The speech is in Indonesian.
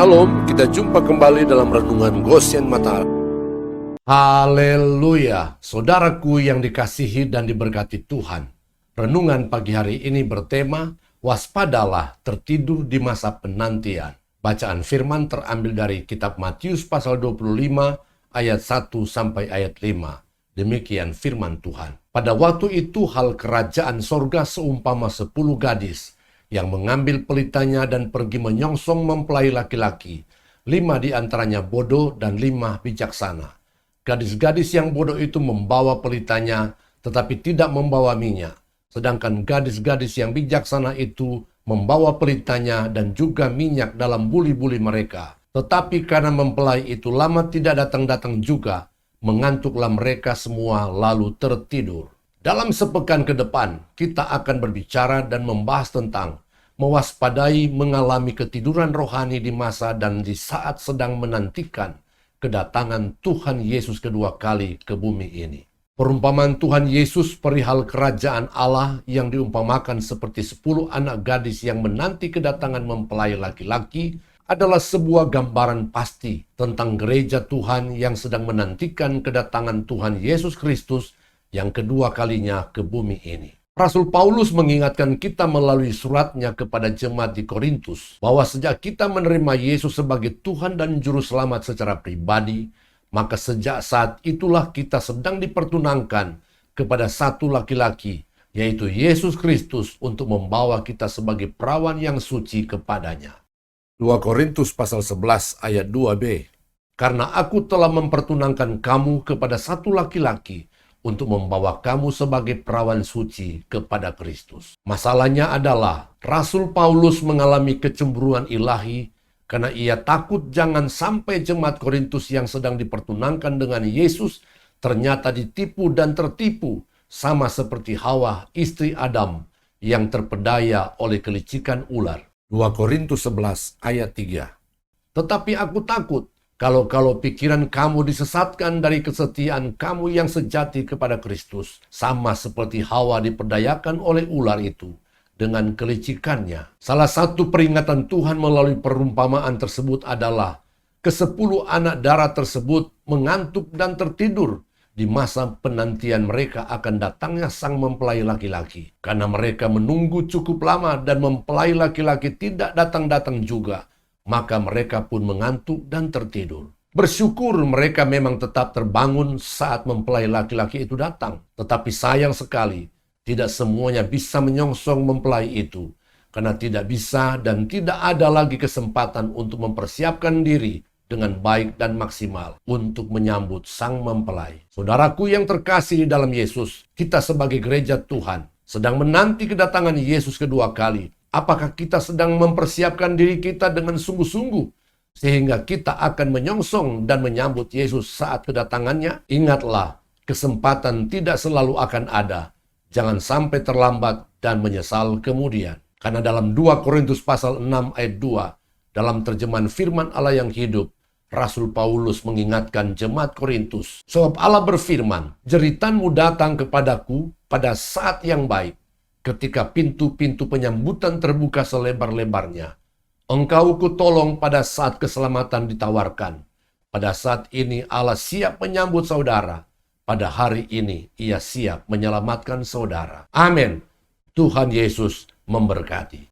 Shalom, kita jumpa kembali dalam Renungan Goshen Mata. Haleluya, saudaraku yang dikasihi dan diberkati Tuhan. Renungan pagi hari ini bertema, waspadalah tertidur di masa penantian. Bacaan firman terambil dari kitab Matius pasal 25 ayat 1 sampai ayat 5. Demikian firman Tuhan. Pada waktu itu hal kerajaan sorga seumpama 10 gadis yang mengambil pelitanya dan pergi menyongsong mempelai laki-laki. 5 di antaranya bodoh dan 5 bijaksana. Gadis-gadis yang bodoh itu membawa pelitanya, tetapi tidak membawa minyak. Sedangkan gadis-gadis yang bijaksana itu membawa pelitanya dan juga minyak dalam buli-buli mereka. Tetapi karena mempelai itu lama tidak datang-datang juga, mengantuklah mereka semua lalu tertidur. Dalam sepekan ke depan, kita akan berbicara dan membahas tentang mewaspadai mengalami ketiduran rohani di masa dan di saat sedang menantikan kedatangan Tuhan Yesus kedua kali ke bumi ini. Perumpamaan Tuhan Yesus perihal kerajaan Allah yang diumpamakan seperti 10 anak gadis yang menanti kedatangan mempelai laki-laki adalah sebuah gambaran pasti tentang gereja Tuhan yang sedang menantikan kedatangan Tuhan Yesus Kristus yang kedua kalinya ke bumi ini. Rasul Paulus mengingatkan kita melalui suratnya kepada jemaat di Korintus bahwa sejak kita menerima Yesus sebagai Tuhan dan Juru Selamat secara pribadi, maka sejak saat itulah kita sedang dipertunangkan kepada satu laki-laki, yaitu Yesus Kristus, untuk membawa kita sebagai perawan yang suci kepadanya. 2 Korintus pasal 11 ayat 2b. Karena aku telah mempertunangkan kamu kepada satu laki-laki untuk membawa kamu sebagai perawan suci kepada Kristus. Masalahnya adalah Rasul Paulus mengalami kecemburuan ilahi karena ia takut jangan sampai jemaat Korintus yang sedang dipertunangkan dengan Yesus ternyata ditipu dan tertipu sama seperti Hawa istri Adam yang terpedaya oleh kelicikan ular. 2 Korintus 11 ayat 3. Tetapi aku takut kalau pikiran kamu disesatkan dari kesetiaan kamu yang sejati kepada Kristus, sama seperti Hawa diperdayakan oleh ular itu dengan kelicikannya. Salah satu peringatan Tuhan melalui perumpamaan tersebut adalah ke-10 anak darah tersebut mengantuk dan tertidur di masa penantian mereka akan datangnya sang mempelai laki-laki. Karena mereka menunggu cukup lama dan mempelai laki-laki tidak datang-datang juga, maka mereka pun mengantuk dan tertidur. Bersyukur mereka memang tetap terbangun saat mempelai laki-laki itu datang. Tetapi sayang sekali, tidak semuanya bisa menyongsong mempelai itu. Karena tidak bisa dan tidak ada lagi kesempatan untuk mempersiapkan diri dengan baik dan maksimal untuk menyambut sang mempelai. Saudaraku yang terkasih di dalam Yesus, kita sebagai gereja Tuhan sedang menanti kedatangan Yesus kedua kali. Apakah kita sedang mempersiapkan diri kita dengan sungguh-sungguh sehingga kita akan menyongsong dan menyambut Yesus saat kedatangannya? Ingatlah, kesempatan tidak selalu akan ada. Jangan sampai terlambat dan menyesal kemudian. Karena dalam 2 Korintus pasal 6 ayat 2, dalam terjemahan firman Allah yang hidup, Rasul Paulus mengingatkan jemaat Korintus, sebab Allah berfirman, jeritanmu datang kepadaku pada saat yang baik, ketika pintu-pintu penyambutan terbuka selebar-lebarnya. Engkau kutolong pada saat keselamatan ditawarkan. Pada saat ini Allah siap menyambut saudara. Pada hari ini ia siap menyelamatkan saudara. Amin. Tuhan Yesus memberkati.